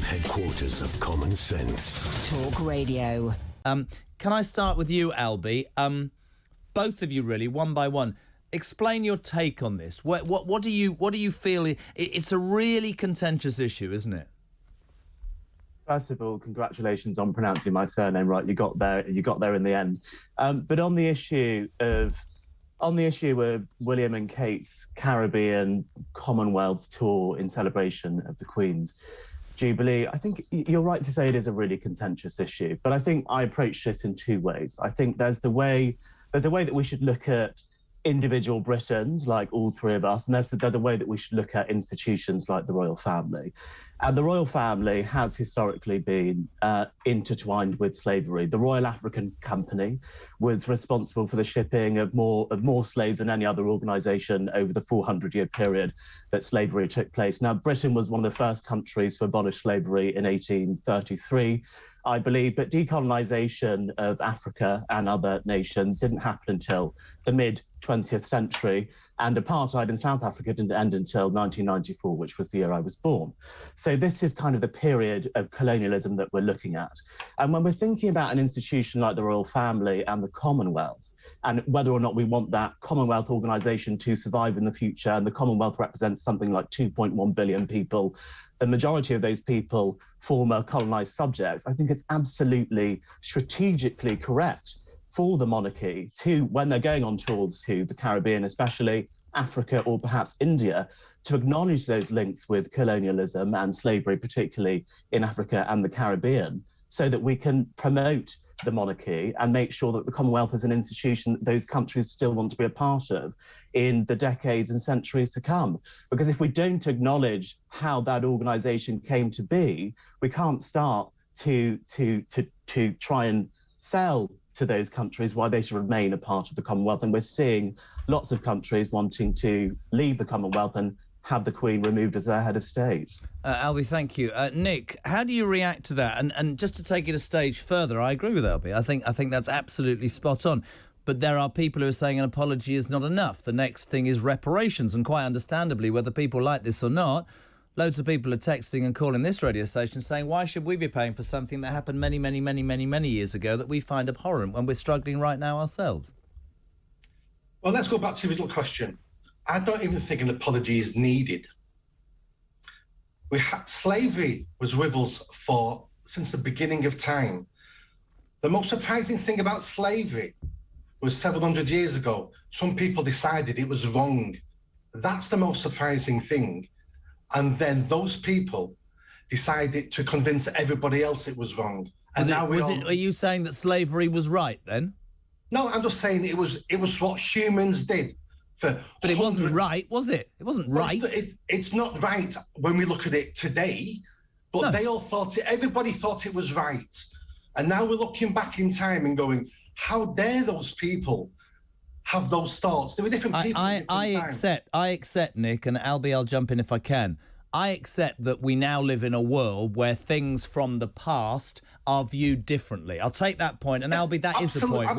Headquarters of common sense. Talk Radio. Can I start with you, Albie? Both of you, really, one by one. Explain your take on this. What do you feel? It's a really contentious issue, isn't it? First of all, congratulations on pronouncing my surname right. You got there in the end. But on the issue of William and Kate's Caribbean Commonwealth tour in celebration of the Queen's Jubilee, I think you're right to say it is a really contentious issue. But I think I approach this in two ways. I think there's a way that we should look at individual Britons, like all three of us, and there's a way that we should look at institutions like the royal family. And the royal family has historically been intertwined with slavery. The Royal African Company was responsible for the shipping of more slaves than any other organisation over the 400-year period that slavery took place. Now, Britain was one of the first countries to abolish slavery in 1833. I believe, but decolonisation of Africa and other nations didn't happen until the mid-20th century, and apartheid in South Africa didn't end until 1994, which was the year I was born. So this is kind of the period of colonialism that we're looking at. And when we're thinking about an institution like the royal family and the Commonwealth, and whether or not we want that Commonwealth organisation to survive in the future, and the Commonwealth represents something like 2.1 billion people, the majority of those people former colonised subjects, I think it's absolutely strategically correct for the monarchy to, when they're going on tours to the Caribbean, especially Africa or perhaps India, to acknowledge those links with colonialism and slavery, particularly in Africa and the Caribbean, so that we can promote the monarchy and make sure that the Commonwealth is an institution that those countries still want to be a part of in the decades and centuries to come. Because if we don't acknowledge how that organisation came to be, we can't start to try and sell to those countries why they should remain a part of the Commonwealth. And we're seeing lots of countries wanting to leave the Commonwealth and have the Queen removed as their head of state. Albie, thank you. Nick, how do you react to that? And just to take it a stage further, I agree with Albie. I think that's absolutely spot on. But there are people who are saying an apology is not enough. The next thing is reparations. And quite understandably, whether people like this or not, loads of people are texting and calling this radio station saying, why should we be paying for something that happened many, many, many, many, many years ago that we find abhorrent when we're struggling right now ourselves? Well, let's go back to the original question. I don't even think an apology is needed. Slavery was with us since the beginning of time. The most surprising thing about slavery was 700 years ago, some people decided it was wrong. That's the most surprising thing. And then those people decided to convince everybody else it was wrong. And are you saying that slavery was right then? No, I'm just saying it was what humans did. But it wasn't right, was it? It wasn't right. It's not right when we look at it today, but no. They all thought it, everybody thought it was right. And now we're looking back in time and going, how dare those people have those thoughts? There were different people. I accept, Nick, and Albie, I'll jump in if I can. I accept that we now live in a world where things from the past are viewed differently. I'll take that point, and Albie, that is the point,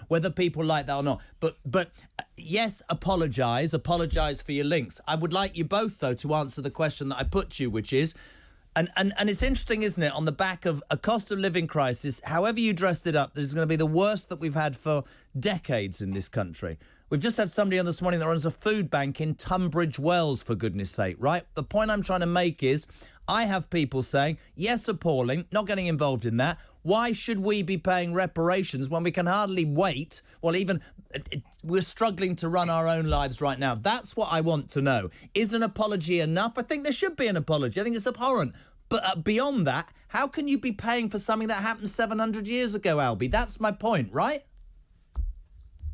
whether people like that or not. But yes, apologise for your links. I would like you both, though, to answer the question that I put to you, which is, and it's interesting, isn't it, on the back of a cost of living crisis, however you dressed it up, this is going to be the worst that we've had for decades in this country. We've just had somebody on this morning that runs a food bank in Tunbridge Wells, for goodness sake, right? The point I'm trying to make is I have people saying, yes, appalling, not getting involved in that. Why should we be paying reparations when we can hardly wait? Well, we're struggling to run our own lives right now. That's what I want to know. Is an apology enough? I think there should be an apology. I think it's abhorrent. But beyond that, how can you be paying for something that happened 700 years ago, Albie? That's my point, right?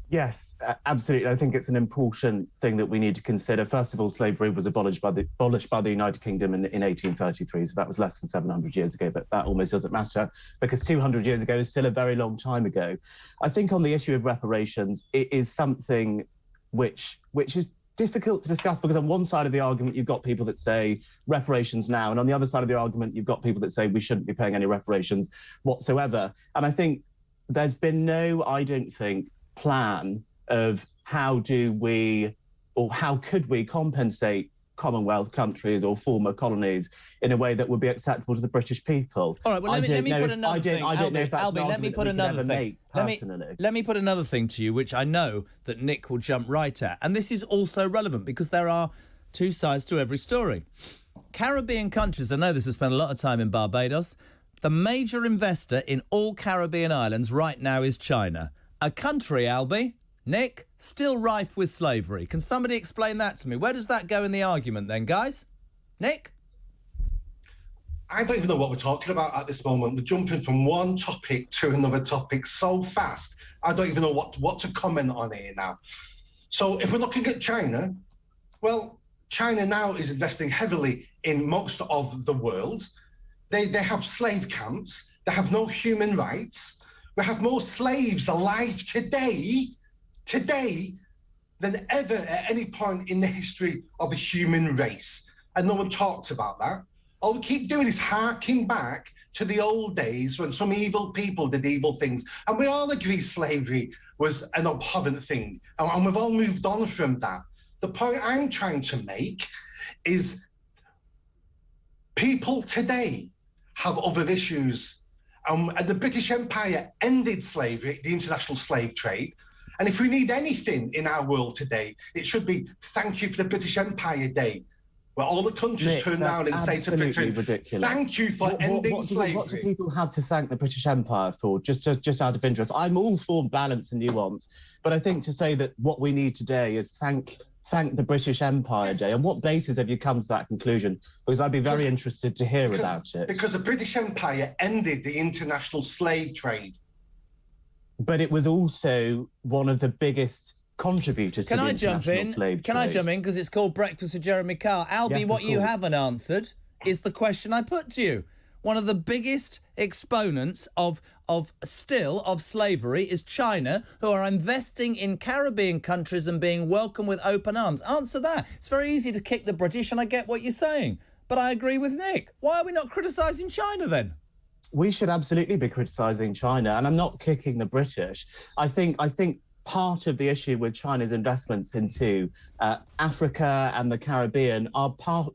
Yes, absolutely. I think it's an important thing that we need to consider. First of all, slavery was abolished by the United Kingdom in 1833, so that was less than 700 years ago, but that almost doesn't matter because 200 years ago is still a very long time ago. I think on the issue of reparations, it is something which is difficult to discuss because on one side of the argument, you've got people that say reparations now, and on the other side of the argument, you've got people that say we shouldn't be paying any reparations whatsoever. And I think there's been no, I don't think, plan of how could we compensate Commonwealth countries or former colonies in a way that would be acceptable to the British people. All right, well, let me put another thing. I don't know if that's Albie, an let me argument put that we could another ever thing. make personally. Let me put another thing to you, which I know that Nick will jump right at. And this is also relevant because there are two sides to every story. Caribbean countries, I know this has spent a lot of time in Barbados. The major investor in all Caribbean islands right now is China. A country, Albie, Nick, still rife with slavery. Can somebody explain that to me? Where does that go in the argument then, guys? Nick? I don't even know what we're talking about at this moment. We're jumping from one topic to another topic so fast. I don't even know what to comment on here now. So if we're looking at China, well, China now is investing heavily in most of the world. They have slave camps. They have no human rights. We have more slaves alive today than ever at any point in the history of the human race. And no one talks about that. All we keep doing is harking back to the old days when some evil people did evil things. And we all agree slavery was an abhorrent thing. And we've all moved on from that. The point I'm trying to make is people today have other issues. And the British Empire ended slavery, the international slave trade. And if we need anything in our world today, it should be thank you for the British Empire Day, where all the countries turn around and say to Britain, ridiculous. Thank you for ending slavery. What do people have to thank the British Empire for, just out of interest? I'm all for balance and nuance, but I think to say that what we need today is thank the British Empire Day. On what basis have you come to that conclusion? Because I'd be very interested to hear about it. Because the British Empire ended the international slave trade. But it was also one of the biggest contributors to the international slave trade. Can I jump in? Because it's called Breakfast with Jeremy Carr. Albie, Yes, what of you course. haven't answered is the question I put to you. One of the biggest exponents of slavery is China, who are investing in Caribbean countries and being welcomed with open arms. Answer that. It's very easy to kick the British, and I get what you're saying. But I agree with Nick. Why are we not criticising China then? We should absolutely be criticising China, and I'm not kicking the British. I think part of the issue with China's investments into Africa and the Caribbean are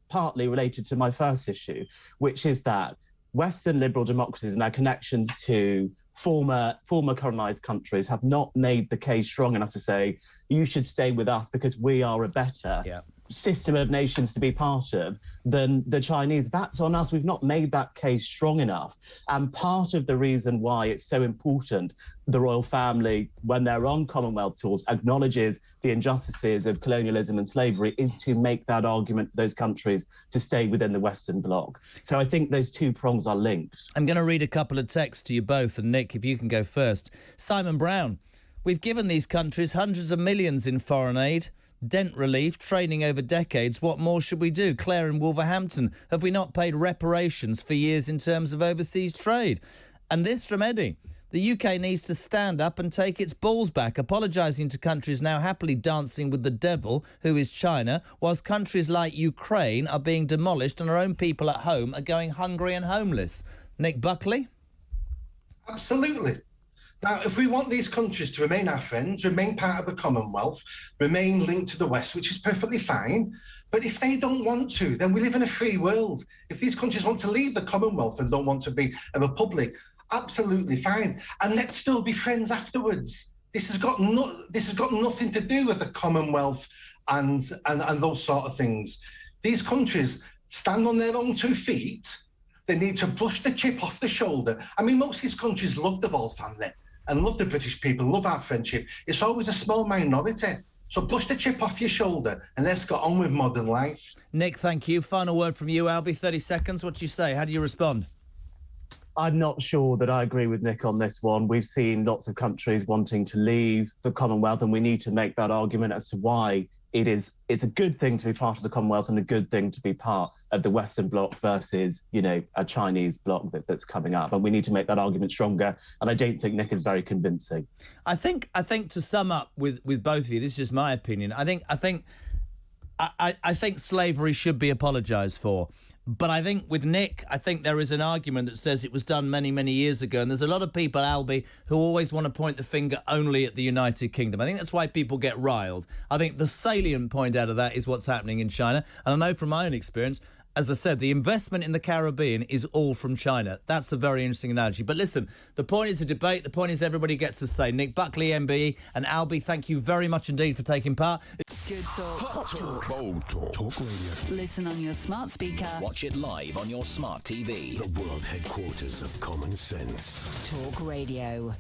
partly related to my first issue, which is that Western liberal democracies and their connections to former colonised countries have not made the case strong enough to say you should stay with us because we are a better system of nations to be part of than the Chinese. That's on us. We've not made that case strong enough. And part of the reason why it's so important the royal family, when they're on Commonwealth tours, acknowledges the injustices of colonialism and slavery is to make that argument for those countries to stay within the Western Bloc. So I think those two prongs are linked. I'm going to read a couple of texts to you both, and Nick, if you can go first. Simon Brown, we've given these countries hundreds of millions in foreign aid, dent relief, training over decades. What more should we do? Claire in Wolverhampton, have we not paid reparations for years in terms of overseas trade? And this from Eddie. The UK needs to stand up and take its balls back, apologising to countries now happily dancing with the devil, who is China, whilst countries like Ukraine are being demolished and our own people at home are going hungry and homeless. Nick Buckley? Absolutely. Now, if we want these countries to remain our friends, remain part of the Commonwealth, remain linked to the West, which is perfectly fine, but if they don't want to, then we live in a free world. If these countries want to leave the Commonwealth and don't want to be a republic, absolutely fine. And let's still be friends afterwards. This has got nothing to do with the Commonwealth and those sort of things. These countries stand on their own 2 feet. They need to brush the chip off the shoulder. I mean, most of these countries love the royal family and love the British people, love our friendship. It's always a small minority. So brush the chip off your shoulder and let's get on with modern life. Nick, thank you. Final word from you, Albie. 30 seconds. What do you say? How do you respond? I'm not sure that I agree with Nick on this one. We've seen lots of countries wanting to leave the Commonwealth, and we need to make that argument as to why it's a good thing to be part of the Commonwealth and a good thing to be part of the Western Bloc versus, a Chinese bloc that's coming up. And we need to make that argument stronger. And I don't think Nick is very convincing. I think to sum up with both of you, this is just my opinion. I think slavery should be apologised for. But I think with Nick, I think there is an argument that says it was done many, many years ago. And there's a lot of people, Albie, who always want to point the finger only at the United Kingdom. I think that's why people get riled. I think the salient point out of that is what's happening in China. And I know from my own experience, as I said, the investment in the Caribbean is all from China. That's a very interesting analogy. But listen, the point is a debate. The point is everybody gets a say. Nick Buckley, MBE, and Albie, thank you very much indeed for taking part. Good talk. Hot talk. Bold talk. Talk radio. Listen on your smart speaker. Watch it live on your smart TV. The world headquarters of common sense. Talk Radio.